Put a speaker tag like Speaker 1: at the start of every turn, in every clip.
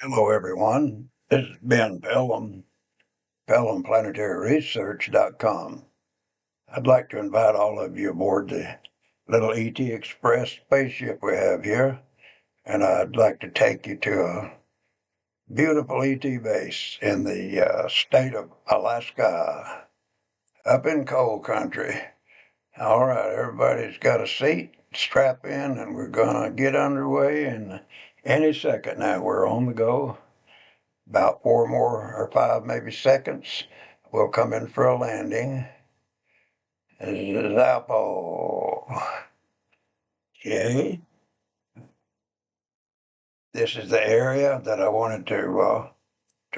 Speaker 1: Hello, everyone. This is Ben Pelham, PelhamPlanetaryResearch.com. I'd like to invite all of you aboard the little ET Express spaceship we have here, and I'd like to take you to a beautiful ET base in the state of Alaska, up in coal country. All right, everybody's got a seat, strap in, and we're going to get underway in any second now. We're on the go. About 4 more or 5 maybe seconds, we'll come in for a landing. Zappo. Okay. This is the area that I wanted to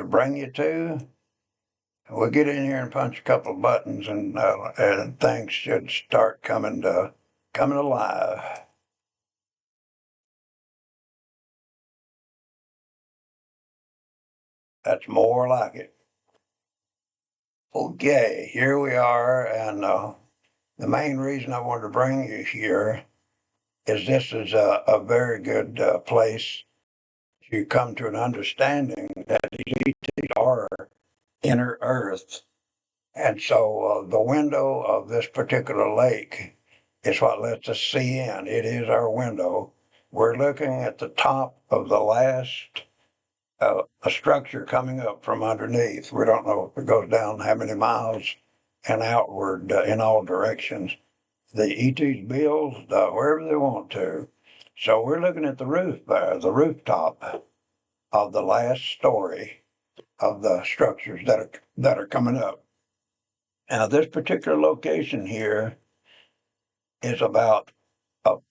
Speaker 1: bring you to. We'll get in here and punch a couple of buttons, and things should start coming alive. That's more like it. Okay, here we are, and the main reason I wanted to bring you here is this is a very good place to come to an understanding that these ETs are inner Earth. And so the window of this particular lake is what lets us see in. It is our window. We're looking at the top of the last a structure coming up from underneath. We don't know if it goes down how many miles and outward in all directions. The ETs build wherever they want to. So we're looking at the roof there, the rooftop of the last story of the structures that are coming up. Now, this particular location here is about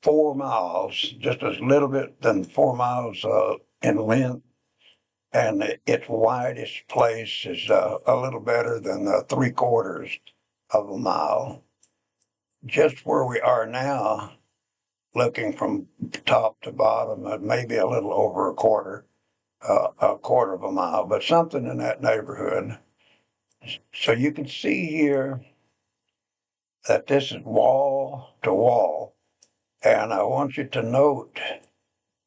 Speaker 1: 4 miles, just a little bit than 4 miles in length, and its widest place is a little better than 3/4 of a mile. Just where we are now, looking from top to bottom, maybe a little over a quarter of a mile, but something in that neighborhood. So you can see here that this is wall to wall. And I want you to note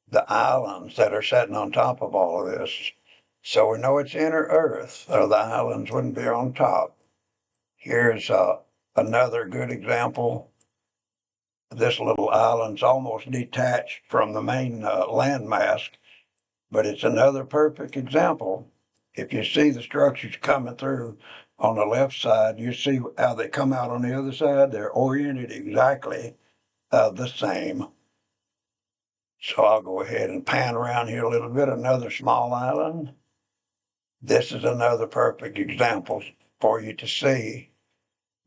Speaker 1: the islands that are sitting on top of all of this. So we know it's inner Earth, or the islands wouldn't be on top. Here's another good example. This little island's almost detached from the main landmass, but it's another perfect example. If you see the structures coming through on the left side, you see how they come out on the other side. They're oriented exactly the same. So I'll go ahead and pan around here a little bit. Another small island. This is another perfect example for you to see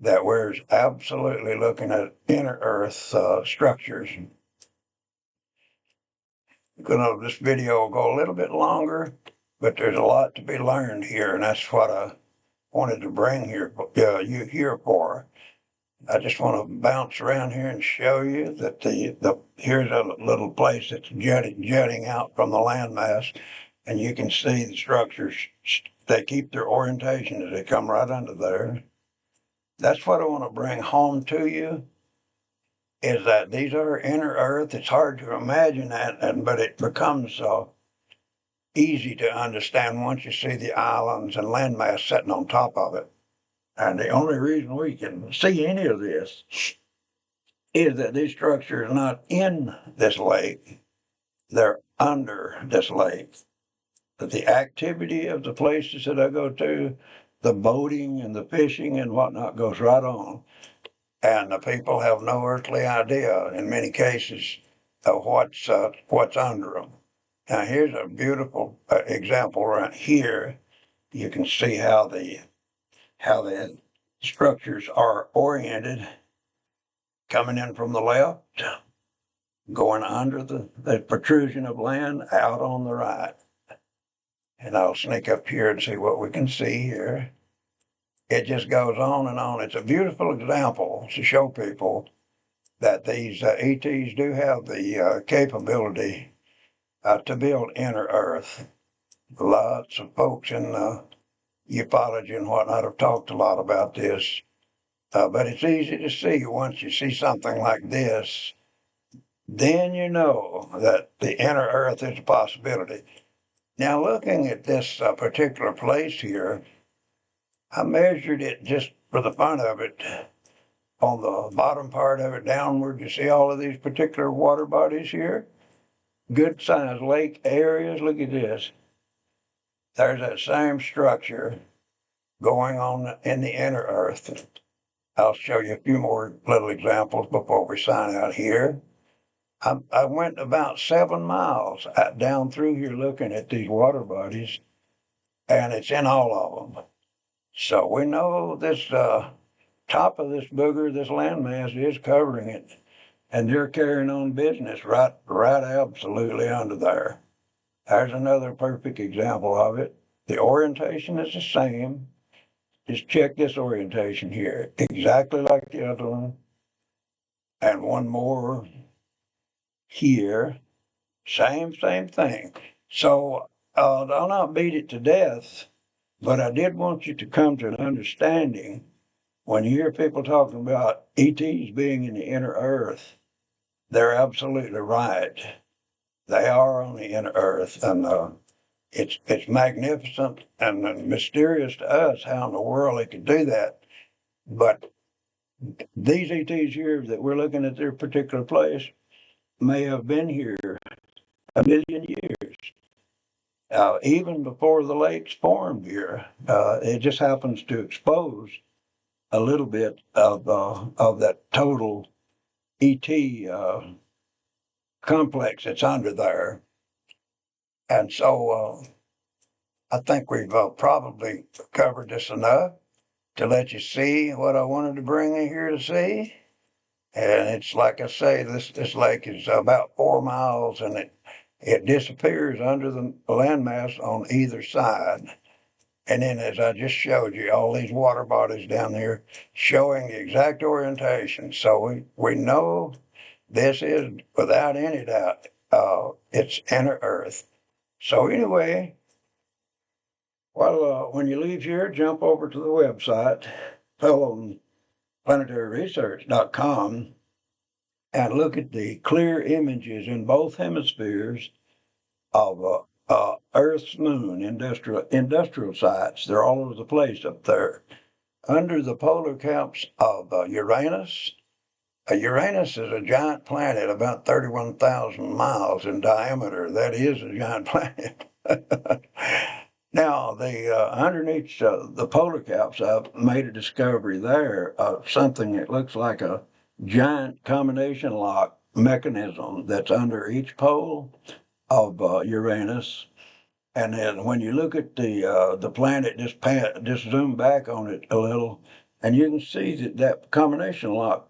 Speaker 1: that we're absolutely looking at inner Earth structures. This video will go a little bit longer, but there's a lot to be learned here, and that's what I wanted to bring you here for. I just want to bounce around here and show you that here's a little place that's jutting out from the landmass, and you can see the structures. They keep their orientation as they come right under there. That's what I want to bring home to you, is that these are inner Earth. It's hard to imagine that, but it becomes easy to understand once you see the islands and landmass sitting on top of it. And the only reason we can see any of this is that these structures are not in this lake. They're under this lake. But the activity of the places that I go to, the boating and the fishing and whatnot goes right on. And the people have no earthly idea, in many cases, of what's under them. Now, here's a beautiful example right here. You can see how the structures are oriented, coming in from the left, going under the protrusion of land, out on the right. And I'll sneak up here and see what we can see here. It just goes on and on. It's a beautiful example to show people that these ETs do have the capability to build inner Earth. Lots of folks in ufology and whatnot have talked a lot about this. But it's easy to see once you see something like this, then you know that the inner Earth is a possibility. Now, looking at this particular place here, I measured it just for the fun of it. On the bottom part of it downward, you see all of these particular water bodies here? Good sized lake areas. Look at this. There's that same structure going on in the inner earth. I'll show you a few more little examples before we sign out here. I went about 7 miles down through here looking at these water bodies, and it's in all of them. So we know this top of this booger, this landmass, is covering it, and they're carrying on business right absolutely under there. There's another perfect example of it. The orientation is the same. Just check this orientation here, exactly like the other one. And one more here, same thing. So I'll not beat it to death, but I did want you to come to an understanding when you hear people talking about ETs being in the inner earth. They're absolutely right. They are on the inner earth, and it's magnificent and mysterious to us how in the world they could do that. But these ETs here that we're looking at their particular place may have been here 1 million years, even before the lakes formed here. It just happens to expose a little bit of that total ET complex that's under there. And so I think we've probably covered this enough to let you see what I wanted to bring you here to see. And it's like I say, this lake is about 4 miles, and it disappears under the landmass on either side. And then, as I just showed you, all these water bodies down here showing the exact orientation. So we know this is, without any doubt, it's inner Earth. So anyway, well, when you leave here, jump over to the website, PelhamPlanetaryResearch.com, and look at the clear images in both hemispheres of Earth's moon industrial sites. They're all over the place up there. Under the polar caps of Uranus. Uranus is a giant planet about 31,000 miles in diameter. That is a giant planet. Now, underneath the polar caps, I've made a discovery there of something that looks like a giant combination lock mechanism that's under each pole of Uranus. And then when you look at the planet, just zoom back on it a little, and you can see that combination lock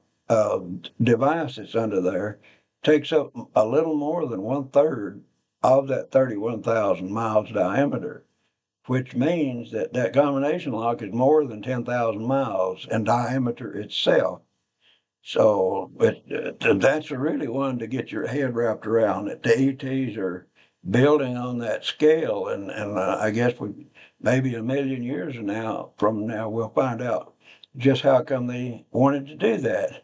Speaker 1: device that's under there takes up a little more than 1/3 of that 31,000 miles diameter, which means that combination lock is more than 10,000 miles in diameter itself. So that's a really one to get your head wrapped around. That the ETs are building on that scale, and I guess maybe 1 million years from now we'll find out just how come they wanted to do that.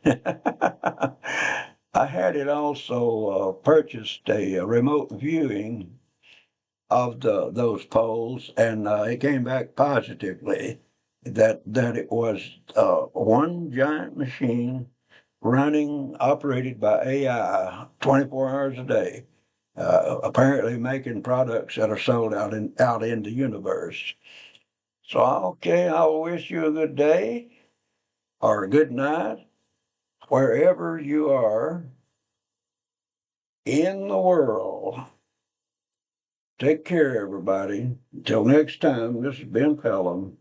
Speaker 1: I had it also purchased a remote viewing of those poles, and it came back positively that it was one giant machine operated by AI 24 hours a day, apparently making products that are sold out in the universe. So, okay, I'll wish you a good day or a good night, wherever you are in the world. Take care, everybody. Until next time, this has been Pelham.